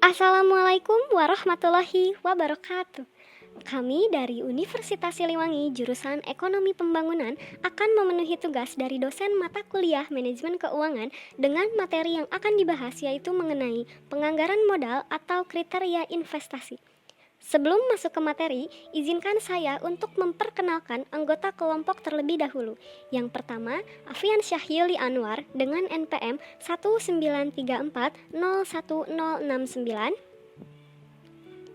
Assalamualaikum warahmatullahi wabarakatuh. Kami dari Universitas Siliwangi jurusan Ekonomi Pembangunan akan memenuhi tugas dari dosen mata kuliah Manajemen Keuangan dengan materi yang akan dibahas yaitu mengenai penganggaran modal atau kriteria investasi. Sebelum masuk ke materi, izinkan saya untuk memperkenalkan anggota kelompok terlebih dahulu. Yang pertama, Afian Syahyuli Anwar dengan NPM 193401069.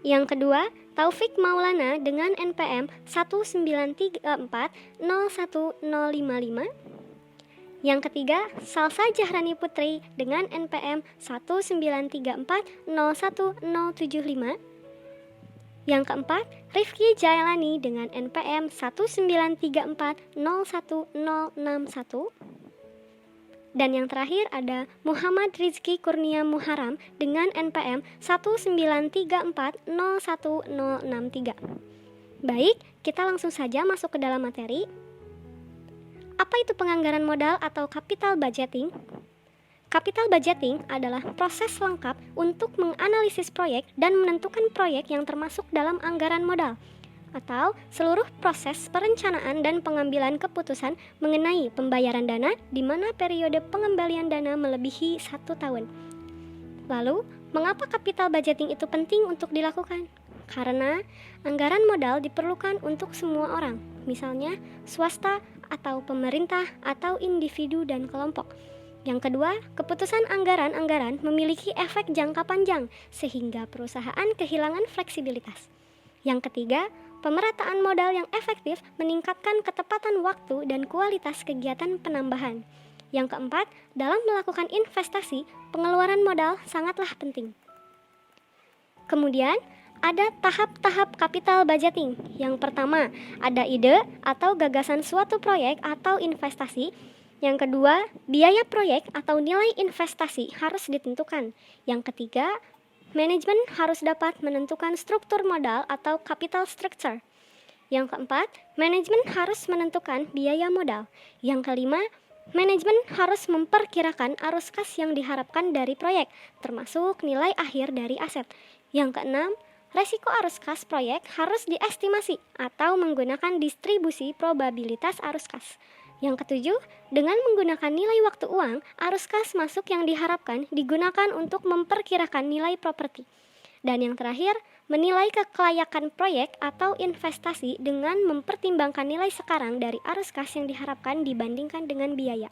Yang kedua, Taufik Maulana dengan NPM 193401055. Yang ketiga, Salsa Jahrani Putri dengan NPM 193401075. Yang keempat, Rifki Jailani dengan NPM 193401061. Dan yang terakhir ada Muhammad Rizky Kurnia Muharam dengan NPM 193401063. Baik, kita langsung saja masuk ke dalam materi. Apa itu penganggaran modal atau capital budgeting? Capital budgeting adalah proses lengkap untuk menganalisis proyek dan menentukan proyek yang termasuk dalam anggaran modal, atau seluruh proses perencanaan dan pengambilan keputusan mengenai pembayaran dana di mana periode pengembalian dana melebihi 1 tahun. Lalu, mengapa capital budgeting itu penting untuk dilakukan? Karena anggaran modal diperlukan untuk semua orang, misalnya swasta atau pemerintah atau individu dan kelompok. Yang kedua, keputusan anggaran-anggaran memiliki efek jangka panjang sehingga perusahaan kehilangan fleksibilitas. Yang ketiga, pemerataan modal yang efektif meningkatkan ketepatan waktu dan kualitas kegiatan penambahan. Yang keempat, dalam melakukan investasi, pengeluaran modal sangatlah penting. Kemudian, ada tahap-tahap capital budgeting. Yang pertama, ada ide atau gagasan suatu proyek atau investasi. Yang kedua, biaya proyek atau nilai investasi harus ditentukan. Yang ketiga, manajemen harus dapat menentukan struktur modal atau capital structure. Yang keempat, manajemen harus menentukan biaya modal. Yang kelima, manajemen harus memperkirakan arus kas yang diharapkan dari proyek, termasuk nilai akhir dari aset. Yang keenam, resiko arus kas proyek harus diestimasi atau menggunakan distribusi probabilitas arus kas. Yang ketujuh, dengan menggunakan nilai waktu uang, arus kas masuk yang diharapkan digunakan untuk memperkirakan nilai properti. Dan yang terakhir, menilai kelayakan proyek atau investasi dengan mempertimbangkan nilai sekarang dari arus kas yang diharapkan dibandingkan dengan biaya.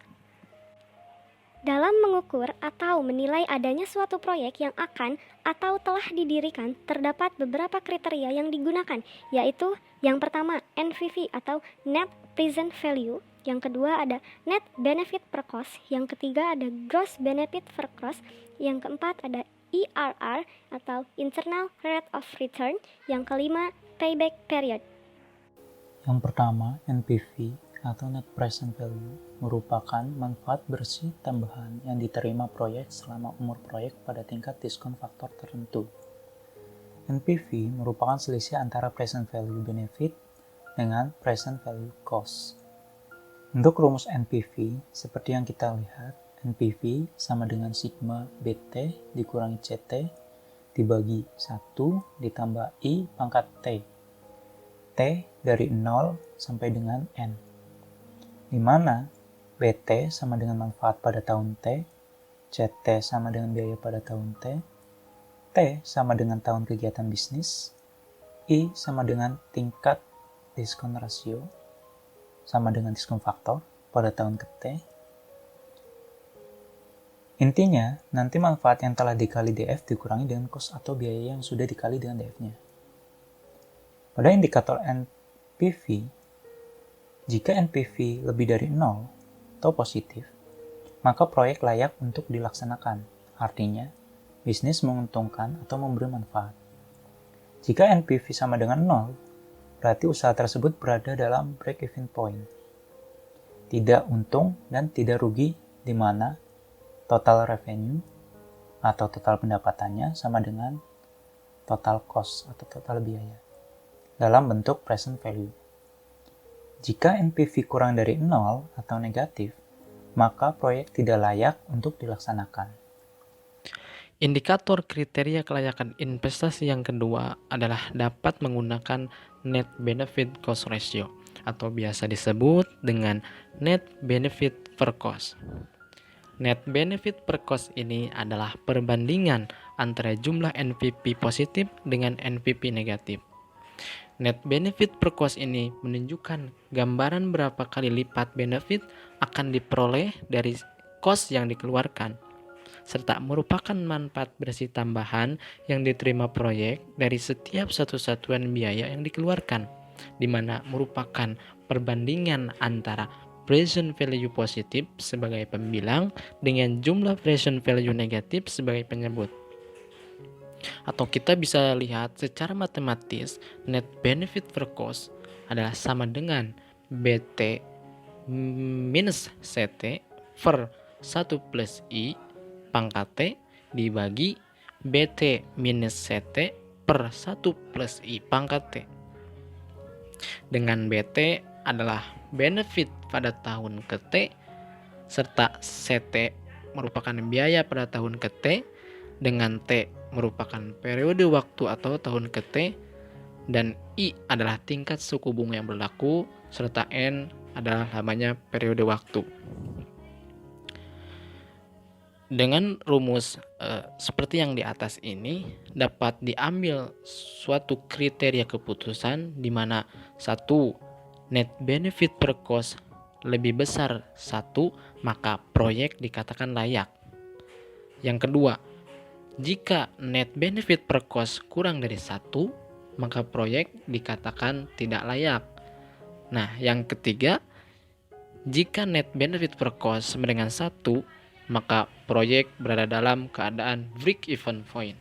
Dalam mengukur atau menilai adanya suatu proyek yang akan atau telah didirikan, terdapat beberapa kriteria yang digunakan, yaitu yang pertama NPV atau Net Present Value, yang kedua ada Net Benefit per Cost, yang ketiga ada Gross Benefit per Cost, yang keempat ada IRR atau Internal Rate of Return, yang kelima Payback Period. Yang pertama, NPV atau Net Present Value merupakan manfaat bersih tambahan yang diterima proyek selama umur proyek pada tingkat diskon faktor tertentu. NPV merupakan selisih antara Present Value Benefit dengan Present Value Cost. Untuk rumus NPV, seperti yang kita lihat, NPV sama dengan sigma BT dikurangi CT dibagi 1 ditambah I pangkat T. T dari 0 sampai dengan N, di mana BT sama dengan manfaat pada tahun T, CT sama dengan biaya pada tahun T, T sama dengan tahun kegiatan bisnis, I sama dengan tingkat diskon rasio, sama dengan diskon faktor pada tahun ke T. Intinya, nanti manfaat yang telah dikali DF dikurangi dengan cost atau biaya yang sudah dikali dengan DF-nya. Pada indikator NPV, jika NPV lebih dari 0 atau positif, maka proyek layak untuk dilaksanakan. Artinya, bisnis menguntungkan atau memberi manfaat. Jika NPV sama dengan 0, berarti usaha tersebut berada dalam break-even point. Tidak untung dan tidak rugi, di mana total revenue atau total pendapatannya sama dengan total cost atau total biaya dalam bentuk present value. Jika NPV kurang dari 0 atau negatif, maka proyek tidak layak untuk dilaksanakan. Indikator kriteria kelayakan investasi yang kedua adalah dapat menggunakan net benefit cost ratio atau biasa disebut dengan net benefit per cost. Net benefit per cost ini adalah perbandingan antara jumlah NPV positif dengan NPV negatif. Net benefit per cost ini menunjukkan gambaran berapa kali lipat benefit akan diperoleh dari cost yang dikeluarkan, serta merupakan manfaat bersih tambahan yang diterima proyek dari setiap satu satuan biaya yang dikeluarkan, di mana merupakan perbandingan antara present value positif sebagai pembilang dengan jumlah present value negatif sebagai penyebut. Atau kita bisa lihat secara matematis, net benefit per cost adalah sama dengan BT minus CT per 1 plus I pangkat T dibagi BT minus CT per 1 plus I pangkat T. Dengan BT adalah benefit pada tahun ke T, serta CT merupakan biaya pada tahun ke T, dengan T merupakan periode waktu atau tahun ke T, dan I adalah tingkat suku bunga yang berlaku, serta N adalah lamanya periode waktu. Dengan rumus seperti yang di atas ini dapat diambil suatu kriteria keputusan di mana 1. Net benefit per cost lebih besar 1, maka proyek dikatakan layak. Yang kedua, jika net benefit per cost kurang dari 1, maka proyek dikatakan tidak layak. Nah, yang ketiga, jika net benefit per cost sama dengan 1, maka proyek berada dalam keadaan break-even point.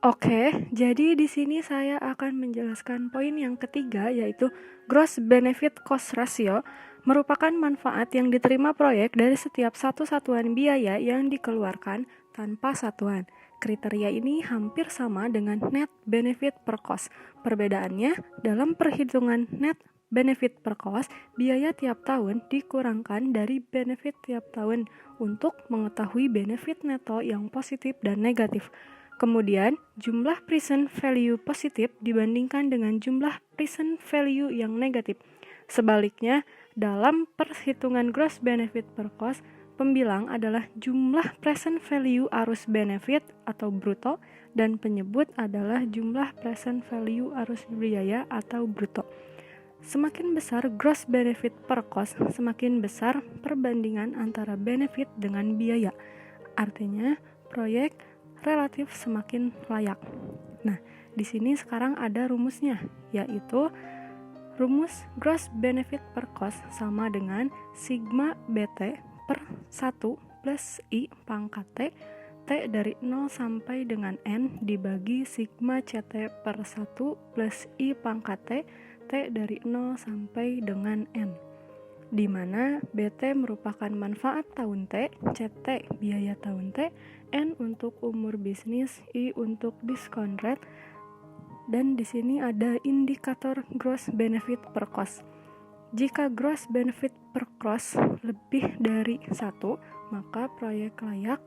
Oke, jadi di sini saya akan menjelaskan poin yang ketiga, yaitu gross benefit cost ratio merupakan manfaat yang diterima proyek dari setiap satu satuan biaya yang dikeluarkan tanpa satuan. Kriteria ini hampir sama dengan net benefit per cost. Perbedaannya, dalam perhitungan net benefit per cost, biaya tiap tahun dikurangkan dari benefit tiap tahun untuk mengetahui benefit neto yang positif dan negatif. Kemudian, jumlah present value positif dibandingkan dengan jumlah present value yang negatif. Sebaliknya, dalam perhitungan gross benefit per cost, pembilang adalah jumlah present value arus benefit atau bruto, dan penyebut adalah jumlah present value arus biaya atau bruto. Semakin besar gross benefit per cost, semakin besar perbandingan antara benefit dengan biaya. Artinya, proyek relatif semakin layak. Nah, di sini sekarang ada rumusnya, yaitu rumus gross benefit per cost sama dengan sigma BT per 1 plus I pangkat T, T dari 0 sampai dengan N dibagi sigma CT per 1 plus I pangkat T, T dari 0 sampai dengan N, di mana BT merupakan manfaat tahun T, CT biaya tahun T, N untuk umur bisnis, I untuk discount rate, dan di sini ada indikator gross benefit per cost. Jika gross benefit per cost lebih dari 1, maka proyek layak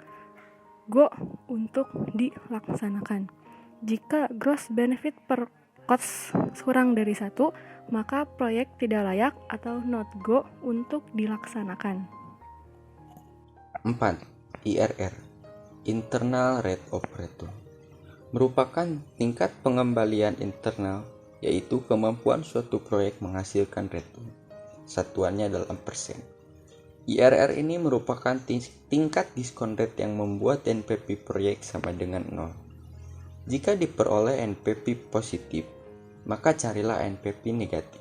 go untuk dilaksanakan. Jika gross benefit per cost kurang dari 1, maka proyek tidak layak atau not go untuk dilaksanakan. 4. IRR Internal Rate of Return merupakan tingkat pengembalian internal, yaitu kemampuan suatu proyek menghasilkan return. Satuannya dalam persen. IRR ini merupakan tingkat diskon rate yang membuat NPV proyek sama dengan 0. Jika diperoleh NPV positif, maka carilah NPV negatif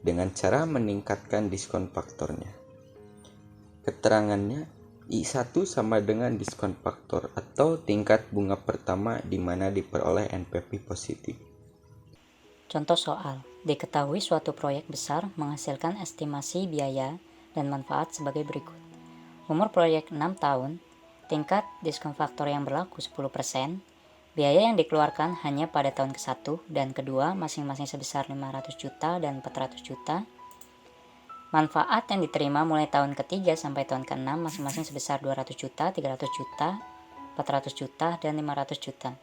dengan cara meningkatkan diskon faktornya. Keterangannya, I1 sama dengan diskon faktor atau tingkat bunga pertama di mana diperoleh NPV positif. Contoh soal, diketahui suatu proyek besar menghasilkan estimasi biaya dan manfaat sebagai berikut. Umur proyek 6 tahun, tingkat diskon faktor yang berlaku 10%, biaya yang dikeluarkan hanya pada tahun ke-1 dan kedua masing-masing sebesar 500 juta dan 400 juta, manfaat yang diterima mulai tahun ke-3 sampai tahun ke-6 masing-masing sebesar 200 juta, 300 juta, 400 juta, dan 500 juta.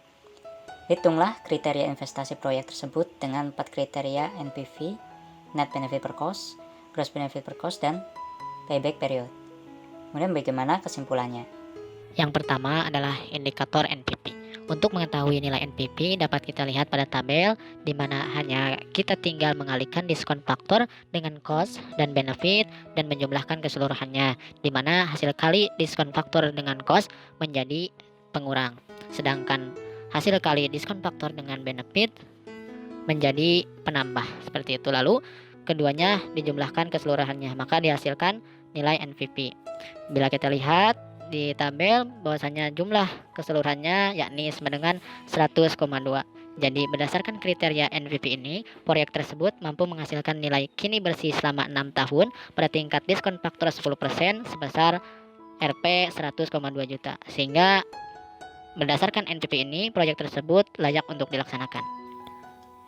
Hitunglah kriteria investasi proyek tersebut dengan 4 kriteria NPV, Net Benefit per Cost, Gross Benefit per Cost, dan Payback Period. Kemudian bagaimana kesimpulannya? Yang pertama adalah indikator NPV. Untuk mengetahui nilai NPV dapat kita lihat pada tabel di mana hanya kita tinggal mengalihkan diskon faktor dengan cost dan benefit dan menjumlahkan keseluruhannya, di mana hasil kali diskon faktor dengan cost menjadi pengurang, sedangkan hasil kali diskon faktor dengan benefit menjadi penambah. Seperti itu. Lalu keduanya dijumlahkan keseluruhannya, maka dihasilkan nilai NPV. Bila kita lihat di tabel bahwasanya jumlah keseluruhannya yakni sama dengan 100,2. Jadi berdasarkan kriteria NPV ini, proyek tersebut mampu menghasilkan nilai kini bersih selama 6 tahun pada tingkat diskon faktor 10% sebesar Rp 100,2 juta. Sehingga berdasarkan NPV ini, proyek tersebut layak untuk dilaksanakan.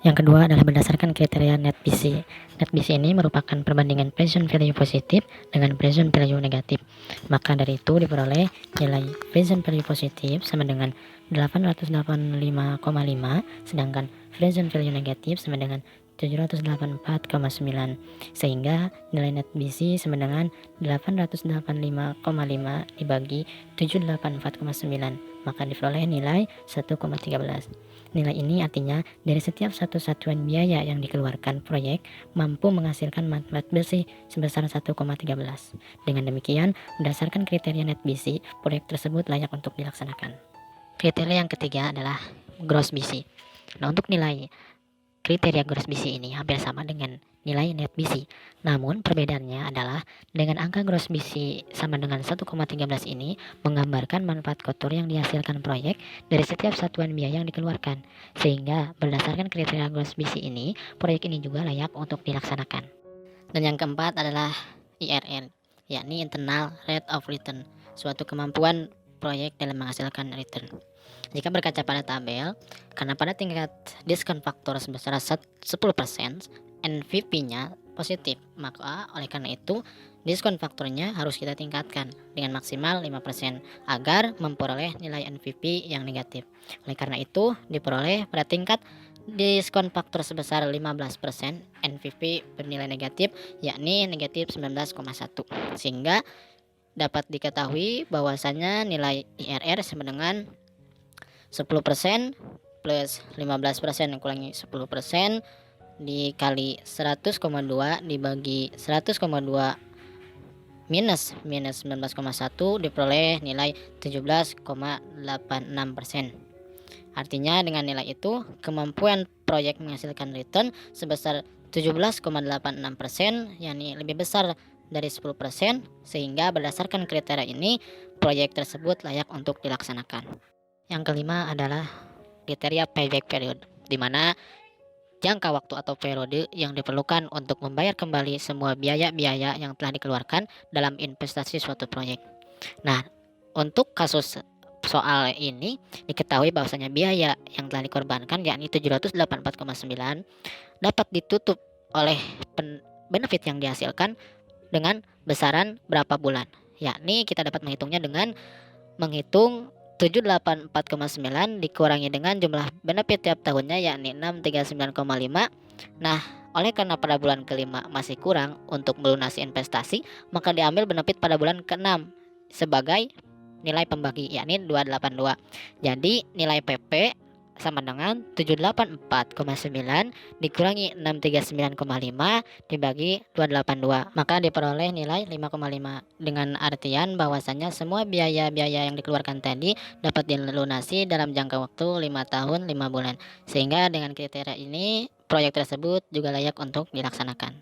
Yang kedua adalah berdasarkan kriteria net BC. Net BC ini merupakan perbandingan present value positif dengan present value negatif. Maka dari itu diperoleh nilai present value positif sama dengan 885,5, sedangkan present value negatif sama dengan 784,9, sehingga nilai net BC sama dengan 885,5 dibagi 784,9, maka diperoleh nilai 1,13. Nilai ini artinya dari setiap satu satuan biaya yang dikeluarkan proyek mampu menghasilkan manfaat bersih sebesar 1,13. Dengan demikian, berdasarkan kriteria net BC, proyek tersebut layak untuk dilaksanakan. Kriteria yang ketiga adalah gross BC. Nah, untuk nilai kriteria gross BC ini hampir sama dengan nilai net BC. Namun perbedaannya adalah dengan angka gross BC sama dengan 1,13 ini menggambarkan manfaat kotor yang dihasilkan proyek dari setiap satuan biaya yang dikeluarkan. Sehingga berdasarkan kriteria gross BC ini, proyek ini juga layak untuk dilaksanakan. Dan yang keempat adalah IRR, yakni Internal Rate of Return, suatu kemampuan proyek dalam menghasilkan return. Jika berkaca pada tabel, karena pada tingkat diskon faktor sebesar 10%, NPV-nya positif, maka oleh karena itu diskon faktornya harus kita tingkatkan dengan maksimal 5% agar memperoleh nilai NPV yang negatif. Oleh karena itu diperoleh pada tingkat diskon faktor sebesar 15%, NPV bernilai negatif yakni negatif 19,1, sehingga dapat diketahui bahwasanya nilai IRR sama dengan 10% plus 15% kurangi 10% dikali 100,2 dibagi 100,2 minus 19,1 diperoleh nilai 17,86%. Artinya dengan nilai itu kemampuan proyek menghasilkan return sebesar 17,86%, yakni lebih besar dari 10%, sehingga berdasarkan kriteria ini proyek tersebut layak untuk dilaksanakan. Yang kelima adalah kriteria payback period, di mana jangka waktu atau periode yang diperlukan untuk membayar kembali semua biaya-biaya yang telah dikeluarkan dalam investasi suatu proyek. Nah, untuk kasus soal ini diketahui bahwasanya biaya yang telah dikorbankan yakni 784,9 dapat ditutup oleh benefit yang dihasilkan dengan besaran berapa bulan. Yakni kita dapat menghitungnya dengan menghitung 784,9 dikurangi dengan jumlah benefit tiap tahunnya yakni 639,5. Nah, oleh karena pada bulan kelima masih kurang untuk melunasi investasi, maka diambil benefit pada bulan ke-6 sebagai nilai pembagi yakni 282. Jadi nilai PP sama dengan 784,9 dikurangi 639,5 dibagi 282, maka diperoleh nilai 5,5, dengan artian bahwasanya semua biaya-biaya yang dikeluarkan tadi dapat dilunasi dalam jangka waktu 5 tahun 5 bulan, sehingga dengan kriteria ini proyek tersebut juga layak untuk dilaksanakan.